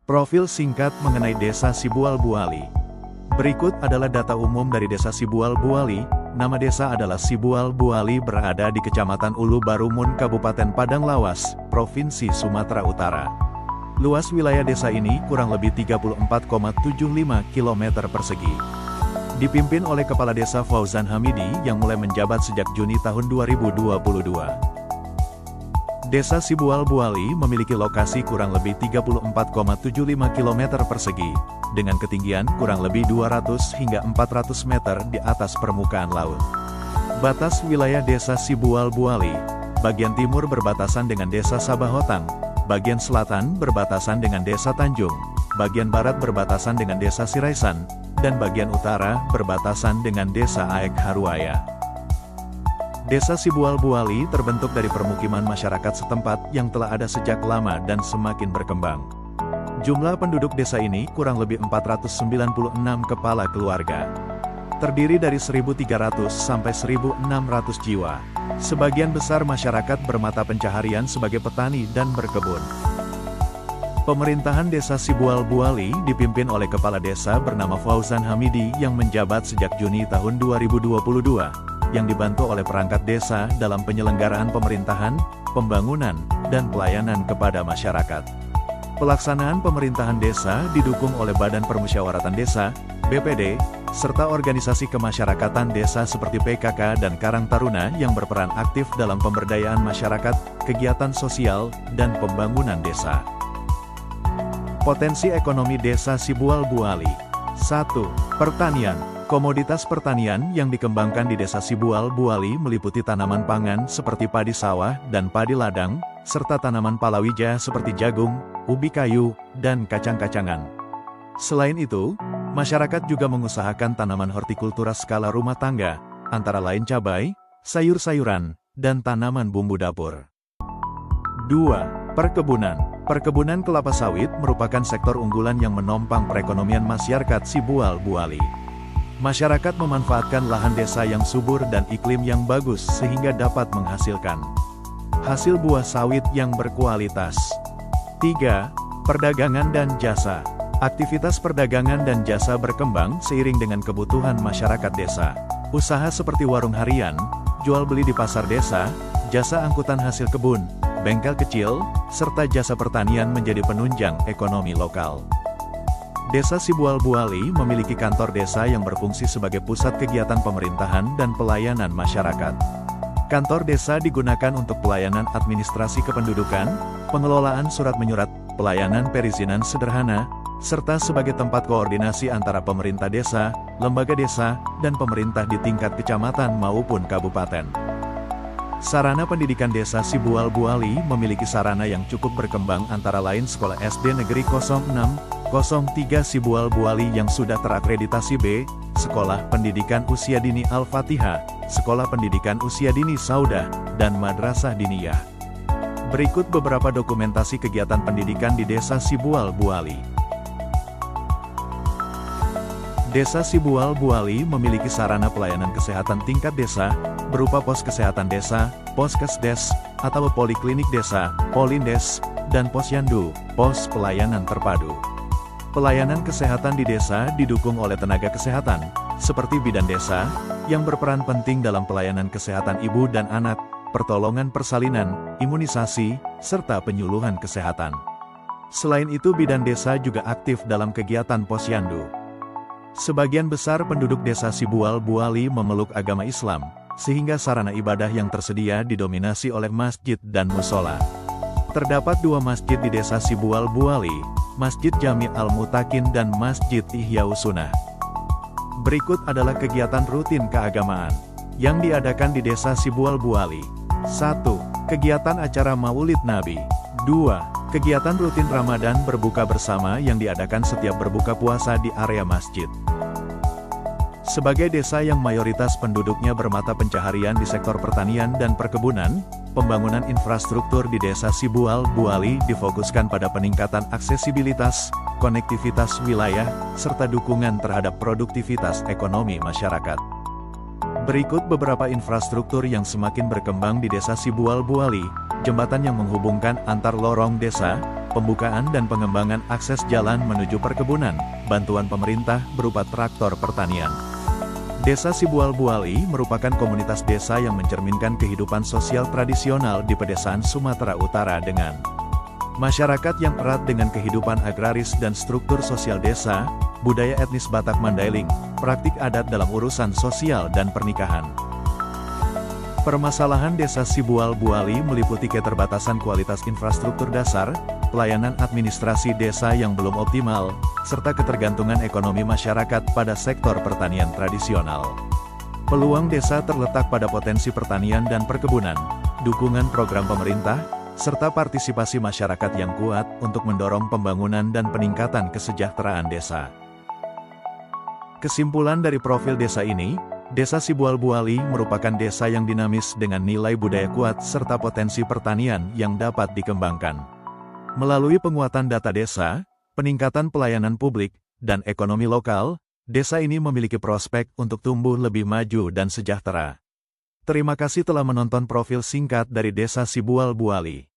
Profil singkat mengenai Desa Sibual Buali. Berikut adalah data umum dari Desa Sibual Buali. Nama desa adalah Sibual Buali, berada di Kecamatan Ulu Barumun, Kabupaten Padang Lawas, Provinsi Sumatera Utara. Luas wilayah desa ini kurang lebih 34,75 km persegi. Dipimpin oleh Kepala Desa Fauzan Hamidi yang mulai menjabat sejak Juni tahun 2022. Desa Sibual Buali memiliki lokasi kurang lebih 34,75 km persegi, dengan ketinggian kurang lebih 200 hingga 400 meter di atas permukaan laut. Batas wilayah Desa Sibual Buali, bagian timur berbatasan dengan Desa Sabahotang, bagian selatan berbatasan dengan Desa Tanjung, bagian barat berbatasan dengan Desa Siraisan, dan bagian utara berbatasan dengan Desa Aek Haruaya. Desa Sibual Buali terbentuk dari permukiman masyarakat setempat yang telah ada sejak lama dan semakin berkembang. Jumlah penduduk desa ini kurang lebih 496 kepala keluarga. Terdiri dari 1.300 sampai 1.600 jiwa. Sebagian besar masyarakat bermata pencaharian sebagai petani dan berkebun. Pemerintahan Desa Sibual Buali dipimpin oleh Kepala Desa bernama Fauzan Hamidi yang menjabat sejak Juni tahun 2022. Yang dibantu oleh perangkat desa dalam penyelenggaraan pemerintahan, pembangunan, dan pelayanan kepada masyarakat. Pelaksanaan pemerintahan desa didukung oleh Badan Permusyawaratan Desa, BPD, serta organisasi kemasyarakatan desa seperti PKK dan Karang Taruna yang berperan aktif dalam pemberdayaan masyarakat, kegiatan sosial, dan pembangunan desa. Potensi ekonomi Desa Sibual Buali. 1. Pertanian. Komoditas pertanian yang dikembangkan di Desa Sibual Buali meliputi tanaman pangan seperti padi sawah dan padi ladang, serta tanaman palawija seperti jagung, ubi kayu, dan kacang-kacangan. Selain itu, masyarakat juga mengusahakan tanaman hortikultura skala rumah tangga, antara lain cabai, sayur-sayuran, dan tanaman bumbu dapur. 2. Perkebunan. Perkebunan kelapa sawit merupakan sektor unggulan yang menopang perekonomian masyarakat Sibual Buali. Masyarakat memanfaatkan lahan desa yang subur dan iklim yang bagus sehingga dapat menghasilkan hasil buah sawit yang berkualitas. 3. Perdagangan dan jasa. Aktivitas perdagangan dan jasa berkembang seiring dengan kebutuhan masyarakat desa. Usaha seperti warung harian, jual beli di pasar desa, jasa angkutan hasil kebun, bengkel kecil, serta jasa pertanian menjadi penunjang ekonomi lokal. Desa Sibual Buali memiliki kantor desa yang berfungsi sebagai pusat kegiatan pemerintahan dan pelayanan masyarakat. Kantor desa digunakan untuk pelayanan administrasi kependudukan, pengelolaan surat menyurat, pelayanan perizinan sederhana, serta sebagai tempat koordinasi antara pemerintah desa, lembaga desa, dan pemerintah di tingkat kecamatan maupun kabupaten. Sarana pendidikan Desa Sibual Buali memiliki sarana yang cukup berkembang, antara lain Sekolah SD Negeri 0603 Sibual Buali yang sudah terakreditasi B, Sekolah Pendidikan Usia Dini Al-Fatihah, Sekolah Pendidikan Usia Dini Saudah, dan Madrasah Diniyah. Berikut beberapa dokumentasi kegiatan pendidikan di Desa Sibual Buali. Desa Sibual Buali memiliki sarana pelayanan kesehatan tingkat desa, berupa pos kesehatan desa, poskesdes, atau poliklinik desa, polindes, dan posyandu, pos pelayanan terpadu. Pelayanan kesehatan di desa didukung oleh tenaga kesehatan, seperti bidan desa, yang berperan penting dalam pelayanan kesehatan ibu dan anak, pertolongan persalinan, imunisasi, serta penyuluhan kesehatan. Selain itu, bidan desa juga aktif dalam kegiatan posyandu. Sebagian besar penduduk Desa Sibual Buali memeluk agama Islam, sehingga sarana ibadah yang tersedia didominasi oleh masjid dan musola. Terdapat 2 masjid di Desa Sibual Buali, Masjid Jami Al-Mutakin dan Masjid Ihya'us Sunnah. Berikut adalah kegiatan rutin keagamaan yang diadakan di Desa Sibual Buali. 1. Kegiatan acara Maulid Nabi. 2. Kegiatan rutin Ramadan berbuka bersama yang diadakan setiap berbuka puasa di area masjid. Sebagai desa yang mayoritas penduduknya bermata pencaharian di sektor pertanian dan perkebunan, pembangunan infrastruktur di Desa Sibual Buali difokuskan pada peningkatan aksesibilitas, konektivitas wilayah, serta dukungan terhadap produktivitas ekonomi masyarakat. Berikut beberapa infrastruktur yang semakin berkembang di Desa Sibual Buali: jembatan yang menghubungkan antar lorong desa, pembukaan dan pengembangan akses jalan menuju perkebunan, bantuan pemerintah berupa traktor pertanian. Desa Sibual Buali merupakan komunitas desa yang mencerminkan kehidupan sosial tradisional di pedesaan Sumatera Utara dengan masyarakat yang erat dengan kehidupan agraris dan struktur sosial desa, budaya etnis Batak Mandailing, praktik adat dalam urusan sosial dan pernikahan. Permasalahan Desa Sibual Buali meliputi keterbatasan kualitas infrastruktur dasar, pelayanan administrasi desa yang belum optimal, serta ketergantungan ekonomi masyarakat pada sektor pertanian tradisional. Peluang desa terletak pada potensi pertanian dan perkebunan, dukungan program pemerintah, serta partisipasi masyarakat yang kuat untuk mendorong pembangunan dan peningkatan kesejahteraan desa. Kesimpulan dari profil desa ini, Desa Sibual Buali merupakan desa yang dinamis dengan nilai budaya kuat serta potensi pertanian yang dapat dikembangkan. Melalui penguatan data desa, peningkatan pelayanan publik, dan ekonomi lokal, desa ini memiliki prospek untuk tumbuh lebih maju dan sejahtera. Terima kasih telah menonton profil singkat dari Desa Sibual Buali.